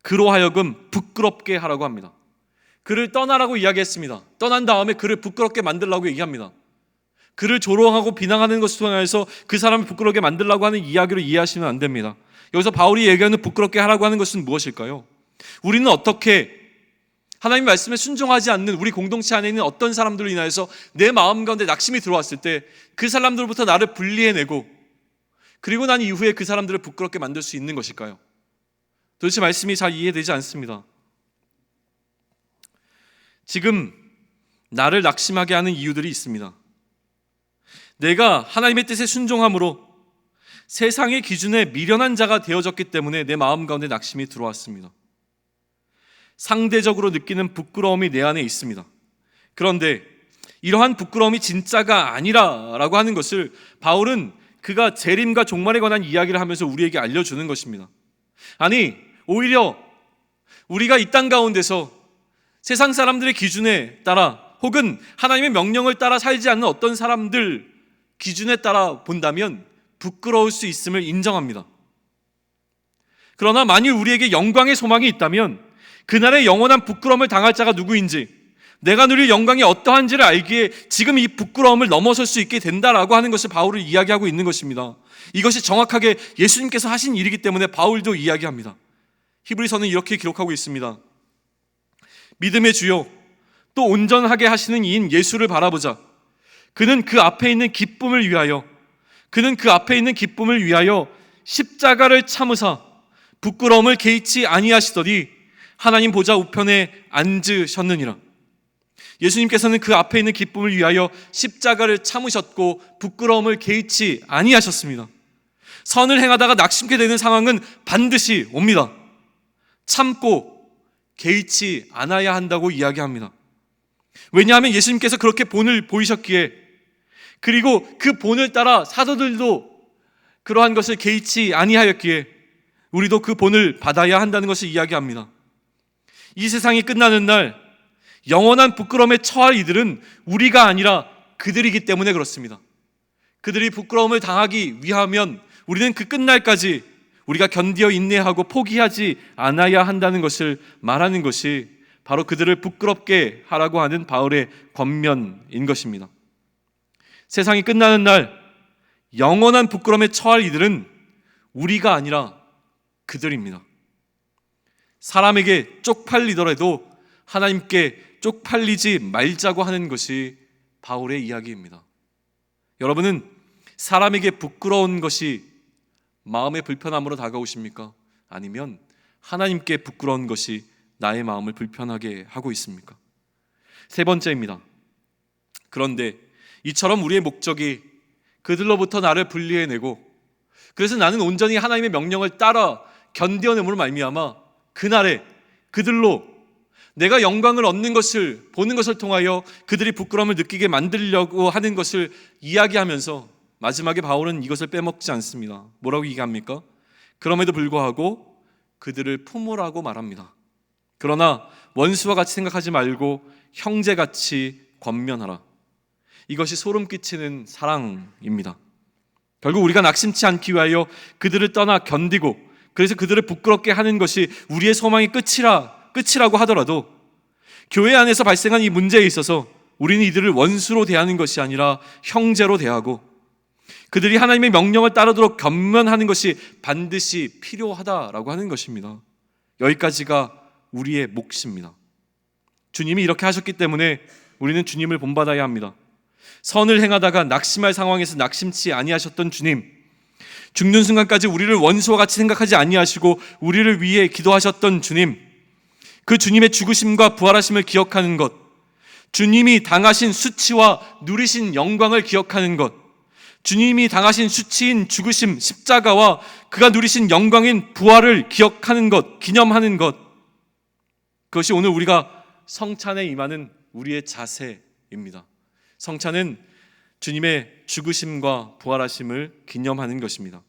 그로 하여금 부끄럽게 하라고 합니다. 그를 떠나라고 이야기했습니다. 떠난 다음에 그를 부끄럽게 만들라고 얘기합니다. 그를 조롱하고 비난하는 것을 통해서 그 사람을 부끄럽게 만들라고 하는 이야기로 이해하시면 안 됩니다. 여기서 바울이 얘기하는 부끄럽게 하라고 하는 것은 무엇일까요? 우리는 어떻게 하나님의 말씀에 순종하지 않는 우리 공동체 안에 있는 어떤 사람들로 인하여서 내 마음 가운데 낙심이 들어왔을 때 그 사람들로부터 나를 분리해내고 그리고 난 이후에 그 사람들을 부끄럽게 만들 수 있는 것일까요? 도대체 말씀이 잘 이해되지 않습니다. 지금 나를 낙심하게 하는 이유들이 있습니다. 내가 하나님의 뜻에 순종함으로 세상의 기준에 미련한 자가 되어졌기 때문에 내 마음 가운데 낙심이 들어왔습니다. 상대적으로 느끼는 부끄러움이 내 안에 있습니다. 그런데 이러한 부끄러움이 진짜가 아니라라고 하는 것을 바울은 그가 재림과 종말에 관한 이야기를 하면서 우리에게 알려주는 것입니다. 아니, 오히려 우리가 이 땅 가운데서 세상 사람들의 기준에 따라 혹은 하나님의 명령을 따라 살지 않는 어떤 사람들 기준에 따라 본다면 부끄러울 수 있음을 인정합니다. 그러나 만일 우리에게 영광의 소망이 있다면 그날의 영원한 부끄러움을 당할 자가 누구인지, 내가 누릴 영광이 어떠한지를 알기에 지금 이 부끄러움을 넘어설 수 있게 된다라고 하는 것을 바울을 이야기하고 있는 것입니다. 이것이 정확하게 예수님께서 하신 일이기 때문에 바울도 이야기합니다. 히브리서는 이렇게 기록하고 있습니다. 믿음의 주요 또 온전하게 하시는 이인 예수를 바라보자. 그는 그 앞에 있는 기쁨을 위하여 십자가를 참으사 부끄러움을 개의치 아니하시더니 하나님 보좌 우편에 앉으셨느니라. 예수님께서는 그 앞에 있는 기쁨을 위하여 십자가를 참으셨고 부끄러움을 개의치 아니하셨습니다. 선을 행하다가 낙심케 되는 상황은 반드시 옵니다. 참고 개의치 않아야 한다고 이야기합니다. 왜냐하면 예수님께서 그렇게 본을 보이셨기에, 그리고 그 본을 따라 사도들도 그러한 것을 개의치 아니하였기에 우리도 그 본을 받아야 한다는 것을 이야기합니다. 이 세상이 끝나는 날 영원한 부끄러움에 처할 이들은 우리가 아니라 그들이기 때문에 그렇습니다. 그들이 부끄러움을 당하기 위하면 우리는 그 끝날까지 우리가 견디어 인내하고 포기하지 않아야 한다는 것을 말하는 것이 바로 그들을 부끄럽게 하라고 하는 바울의 권면인 것입니다. 세상이 끝나는 날 영원한 부끄러움에 처할 이들은 우리가 아니라 그들입니다. 사람에게 쪽팔리더라도 하나님께 쪽팔리지 말자고 하는 것이 바울의 이야기입니다. 여러분은 사람에게 부끄러운 것이 마음의 불편함으로 다가오십니까? 아니면 하나님께 부끄러운 것이 나의 마음을 불편하게 하고 있습니까? 세 번째입니다. 그런데 이처럼 우리의 목적이 그들로부터 나를 분리해내고, 그래서 나는 온전히 하나님의 명령을 따라 견뎌냄으로 말미암아 그날에 그들로 내가 영광을 얻는 것을 보는 것을 통하여 그들이 부끄러움을 느끼게 만들려고 하는 것을 이야기하면서 마지막에 바울은 이것을 빼먹지 않습니다. 뭐라고 얘기합니까? 그럼에도 불구하고 그들을 품으라고 말합니다. 그러나 원수와 같이 생각하지 말고 형제같이 권면하라. 이것이 소름 끼치는 사랑입니다. 결국 우리가 낙심치 않기 위하여 그들을 떠나 견디고, 그래서 그들을 부끄럽게 하는 것이 우리의 소망의 끝이라고 하더라도 교회 안에서 발생한 이 문제에 있어서 우리는 이들을 원수로 대하는 것이 아니라 형제로 대하고, 그들이 하나님의 명령을 따르도록 권면하는 것이 반드시 필요하다라고 하는 것입니다. 여기까지가 우리의 몫입니다. 주님이 이렇게 하셨기 때문에 우리는 주님을 본받아야 합니다. 선을 행하다가 낙심할 상황에서 낙심치 아니하셨던 주님, 죽는 순간까지 우리를 원수와 같이 생각하지 아니하시고 우리를 위해 기도하셨던 주님, 그 주님의 죽으심과 부활하심을 기억하는 것, 주님이 당하신 수치와 누리신 영광을 기억하는 것, 주님이 당하신 수치인 죽으심, 십자가와 그가 누리신 영광인 부활을 기억하는 것, 기념하는 것, 그것이 오늘 우리가 성찬에 임하는 우리의 자세입니다. 성찬은 주님의 죽으심과 부활하심을 기념하는 것입니다.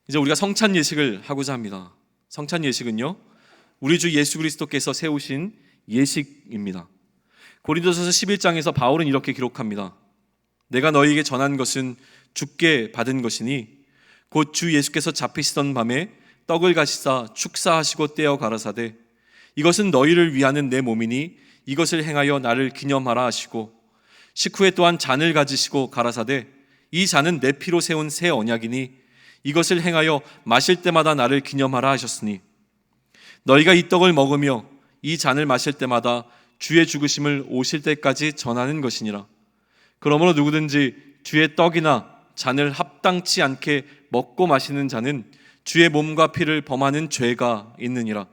이제 우리가 성찬 예식을 하고자 합니다. 성찬 예식은요, 우리 주 예수 그리스도께서 세우신 예식입니다. 고린도서서 11장에서 바울은 이렇게 기록합니다. 내가 너희에게 전한 것은 주께 받은 것이니 곧 주 예수께서 잡히시던 밤에 떡을 가시사 축사하시고 떼어 가라사대 이것은 너희를 위하는 내 몸이니 이것을 행하여 나를 기념하라 하시고, 식후에 또한 잔을 가지시고 가라사대 이 잔은 내 피로 세운 새 언약이니 이것을 행하여 마실 때마다 나를 기념하라 하셨으니 너희가 이 떡을 먹으며 이 잔을 마실 때마다 주의 죽으심을 오실 때까지 전하는 것이니라. 그러므로 누구든지 주의 떡이나 잔을 합당치 않게 먹고 마시는 자는 주의 몸과 피를 범하는 죄가 있느니라.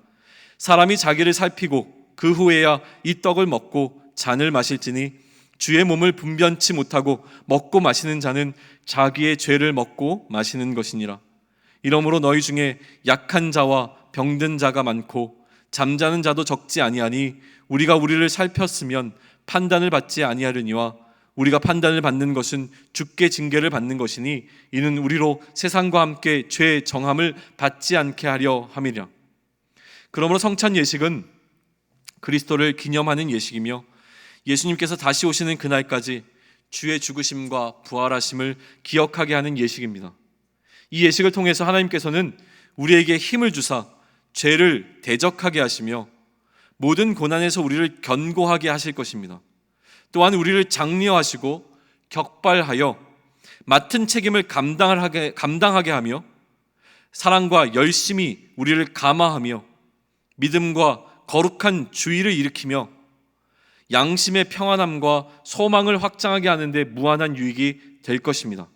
사람이 자기를 살피고 그 후에야 이 떡을 먹고 잔을 마실지니 주의 몸을 분변치 못하고 먹고 마시는 자는 자기의 죄를 먹고 마시는 것이니라. 이러므로 너희 중에 약한 자와 병든 자가 많고 잠자는 자도 적지 아니하니 우리가 우리를 살폈으면 판단을 받지 아니하려니와 우리가 판단을 받는 것은 주께 징계를 받는 것이니 이는 우리로 세상과 함께 죄 정함을 받지 않게 하려 함이라. 그러므로 성찬 예식은 그리스도를 기념하는 예식이며 예수님께서 다시 오시는 그날까지 주의 죽으심과 부활하심을 기억하게 하는 예식입니다. 이 예식을 통해서 하나님께서는 우리에게 힘을 주사 죄를 대적하게 하시며 모든 고난에서 우리를 견고하게 하실 것입니다. 또한 우리를 장려하시고 격발하여 맡은 책임을 감당하게 하며 사랑과 열심히 우리를 감화하며 믿음과 거룩한 주의를 일으키며 양심의 평안함과 소망을 확장하게 하는 데 무한한 유익이 될 것입니다.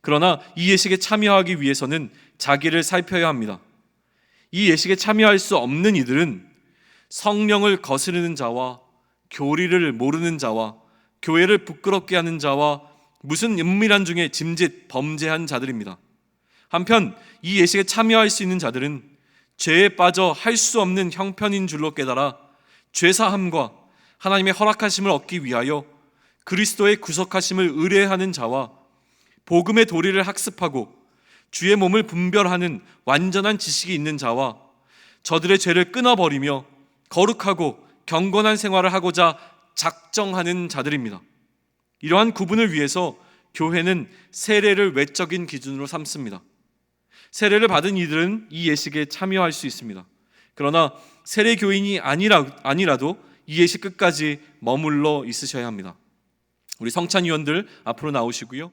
그러나 이 예식에 참여하기 위해서는 자기를 살펴야 합니다. 이 예식에 참여할 수 없는 이들은 성령을 거스르는 자와 교리를 모르는 자와 교회를 부끄럽게 하는 자와 무슨 은밀한 중에 짐짓 범죄한 자들입니다. 한편 이 예식에 참여할 수 있는 자들은 죄에 빠져 할 수 없는 형편인 줄로 깨달아 죄사함과 하나님의 허락하심을 얻기 위하여 그리스도의 구속하심을 의뢰하는 자와 복음의 도리를 학습하고 주의 몸을 분별하는 완전한 지식이 있는 자와 저들의 죄를 끊어버리며 거룩하고 경건한 생활을 하고자 작정하는 자들입니다. 이러한 구분을 위해서 교회는 세례를 외적인 기준으로 삼습니다. 세례를 받은 이들은 이 예식에 참여할 수 있습니다. 그러나 세례 교인이 아니라도 이 예식 끝까지 머물러 있으셔야 합니다. 우리 성찬위원들 앞으로 나오시고요.